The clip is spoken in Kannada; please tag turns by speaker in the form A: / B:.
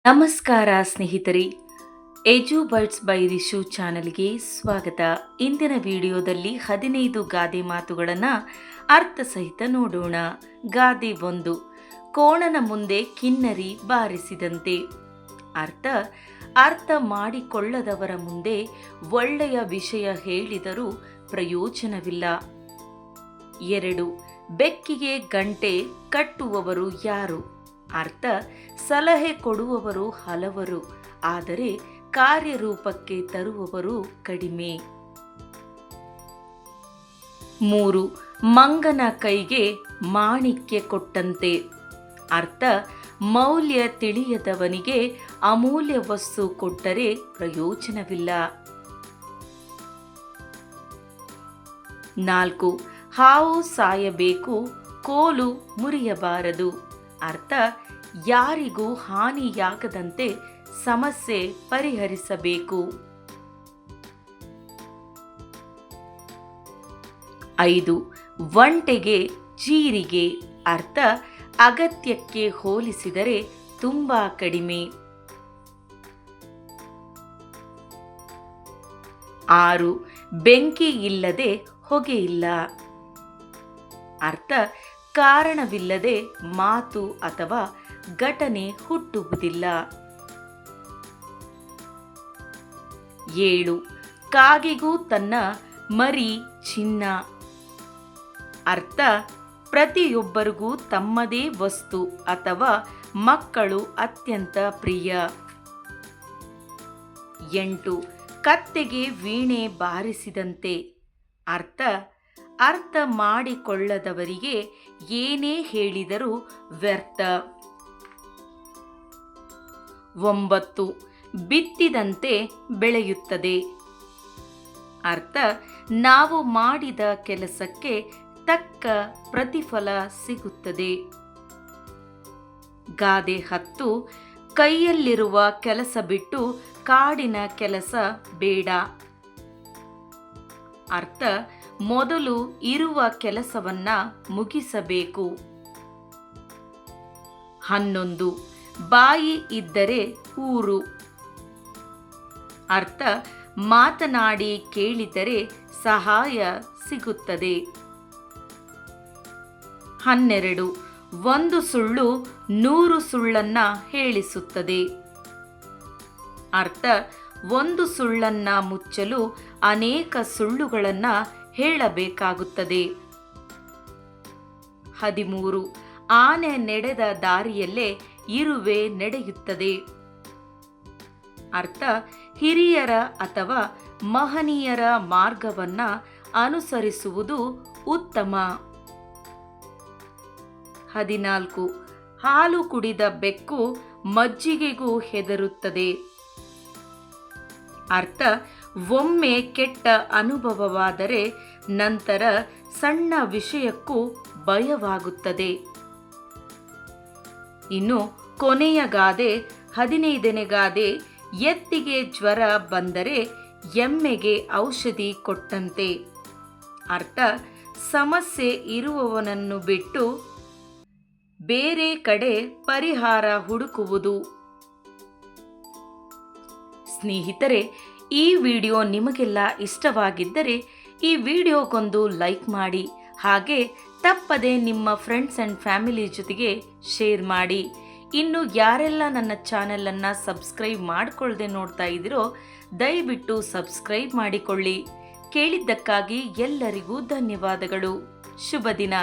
A: ನಮಸ್ಕಾರ ಸ್ನೇಹಿತರೆ, ಎಜು ಬರ್ಡ್ಸ್ ಬೈ ರಿಶು ಚಾನಲ್ಗೆ ಸ್ವಾಗತ. ಇಂದಿನ ವಿಡಿಯೋದಲ್ಲಿ 15 ಗಾದೆ ಮಾತುಗಳನ್ನು ಅರ್ಥಸಹಿತ ನೋಡೋಣ. ಗಾದೆ 1. ಕೋಣನ ಮುಂದೆ ಕಿನ್ನರಿ ಬಾರಿಸಿದಂತೆ. ಅರ್ಥ ಮಾಡಿಕೊಳ್ಳದವರ ಮುಂದೆ ಒಳ್ಳೆಯ ವಿಷಯ ಹೇಳಿದರೂ ಪ್ರಯೋಜನವಿಲ್ಲ. 2. ಬೆಕ್ಕಿಗೆ ಗಂಟೆ ಕಟ್ಟುವವರು ಯಾರು? ಸಲಹೆ ಕೊಡುವವರು ಹಲವರು, ಆದರೆ ಕಾರ್ಯರೂಪಕ್ಕೆ ತರುವವರು ಕಡಿಮೆ. 3. ಮಂಗನ ಕೈಗೆ ಮಾಣಿಕ್ಯ ಕೊಟ್ಟಂತೆ. ಮೌಲ್ಯ ತಿಳಿಯದವನಿಗೆ ಅಮೂಲ್ಯ ವಸ್ತು ಕೊಟ್ಟರೆ ಪ್ರಯೋಜನವಿಲ್ಲ. 4. ಹಾವು ಸಾಯಬೇಕು, ಕೋಲು ಮುರಿಯಬಾರದು. ಯಾರಿಗೂ ಹಾನಿಯಾಗದಂತೆ ಸಮಸ್ಯೆ ಪರಿಹರಿಸಬೇಕು. 5. ಒಂಟೆಗೆ ಜೀರಿಗೆ. ಅಗತ್ಯಕ್ಕೆ ಹೋಲಿಸಿದರೆ ತುಂಬಾ ಕಡಿಮೆ. 6. ಬೆಂಕಿ ಇಲ್ಲದೆ ಹೊಗೆ ಇಲ್ಲ. ಕಾರಣವಿಲ್ಲದೆ ಮಾತು ಅಥವಾ ಘಟನೆ ಹುಟ್ಟುವುದಿಲ್ಲ. 7. ಕಾಗೆಗೂ ತನ್ನ ಮರಿ ಚಿನ್ನ. ಪ್ರತಿಯೊಬ್ಬರಿಗೂ ತಮ್ಮದೇ ವಸ್ತು ಅಥವಾ ಮಕ್ಕಳು ಅತ್ಯಂತ ಪ್ರಿಯ. 8. ಕತ್ತೆಗೆ ವೀಣೆ ಬಾರಿಸಿದಂತೆ. ಅರ್ಥ ಮಾಡಿಕೊಳ್ಳದವರಿಗೆ ಏನೇ ಹೇಳಿದರೂ ವ್ಯರ್ಥ. 9. ಬಿತ್ತಿದಂತೆ ಬೆಳೆಯುತ್ತದೆ. ನಾವು ಮಾಡಿದ ಕೆಲಸಕ್ಕೆ ತಕ್ಕ ಪ್ರತಿಫಲ ಸಿಗುತ್ತದೆ. ಗಾದೆ 10. ಕೈಯಲ್ಲಿರುವ ಕೆಲಸ ಬಿಟ್ಟು ಕಾಡಿನ ಕೆಲಸ ಬೇಡ. ಮೊದಲು ಇರುವ ಕೆಲಸವನ್ನ ಮುಗಿಸಬೇಕು. 11. ಬಾಯಿ ಇದ್ದರೆ ಊರು. ಮಾತನಾಡಿ ಕೇಳಿದರೆ ಸಹಾಯ ಸಿಗುತ್ತದೆ. 12. ಒಂದು ಸುಳ್ಳು 100 ಸುಳ್ಳನ್ನ ಹೇಳಿಸುತ್ತದೆ. ಒಂದು ಸುಳ್ಳನ್ನ ಮುಚ್ಚಲು ಅನೇಕ ಸುಳ್ಳುಗಳನ್ನ ಹೇಳಬೇಕಾಗುತ್ತದೆ. 13. ಆನೆ ನಡೆದ ದಾರಿಯಲ್ಲೇ ಇರುವೆ ನಡೆಯುತ್ತದೆ. ಹಿರಿಯರ ಅಥವಾ ಮಹನೀಯರ ಮಾರ್ಗವನ್ನ ಅನುಸರಿಸುವುದು ಉತ್ತಮ. 14. ಹಾಲು ಕುಡಿದ ಬೆಕ್ಕು ಮಜ್ಜಿಗೆಗೂ ಹೆದರುತ್ತದೆ. ಒಮ್ಮೆ ಕೆಟ್ಟ ಅನುಭವವಾದರೆ ನಂತರ ಸಣ್ಣ ವಿಷಯಕ್ಕೂ ಭಯವಾಗುತ್ತದೆ. ಇನ್ನು ಕೊನೆಯ ಗಾದೆ 15ನೇ ಗಾದೆ. ಎತ್ತಿಗೆ ಜ್ವರ ಬಂದರೆ ಎಮ್ಮೆಗೆ ಔಷಧಿ ಕೊಟ್ಟಂತೆ. ಸಮಸ್ಯೆ ಇರುವವನನ್ನು ಬಿಟ್ಟು ಬೇರೆ ಕಡೆ ಪರಿಹಾರ ಹುಡುಕುವುದು. ಸ್ನೇಹಿತರೆ, ಈ ವಿಡಿಯೋ ನಿಮಗೆಲ್ಲ ಇಷ್ಟವಾಗಿದ್ದರೆ ಈ ವಿಡಿಯೋಗೊಂದು ಲೈಕ್ ಮಾಡಿ, ಹಾಗೆ ತಪ್ಪದೆ ನಿಮ್ಮ ಫ್ರೆಂಡ್ಸ್ ಆ್ಯಂಡ್ ಫ್ಯಾಮಿಲಿ ಜೊತೆಗೆ ಶೇರ್ ಮಾಡಿ. ಇನ್ನು ಯಾರೆಲ್ಲ ನನ್ನ ಚಾನಲನ್ನು ಸಬ್ಸ್ಕ್ರೈಬ್ ಮಾಡಿಕೊಳ್ಳದೆ ನೋಡ್ತಾ ಇದ್ದೀರೋ ದಯವಿಟ್ಟು ಸಬ್ಸ್ಕ್ರೈಬ್ ಮಾಡಿಕೊಳ್ಳಿ. ಕೇಳಿದ್ದಕ್ಕಾಗಿ ಎಲ್ಲರಿಗೂ ಧನ್ಯವಾದಗಳು. ಶುಭ ದಿನ.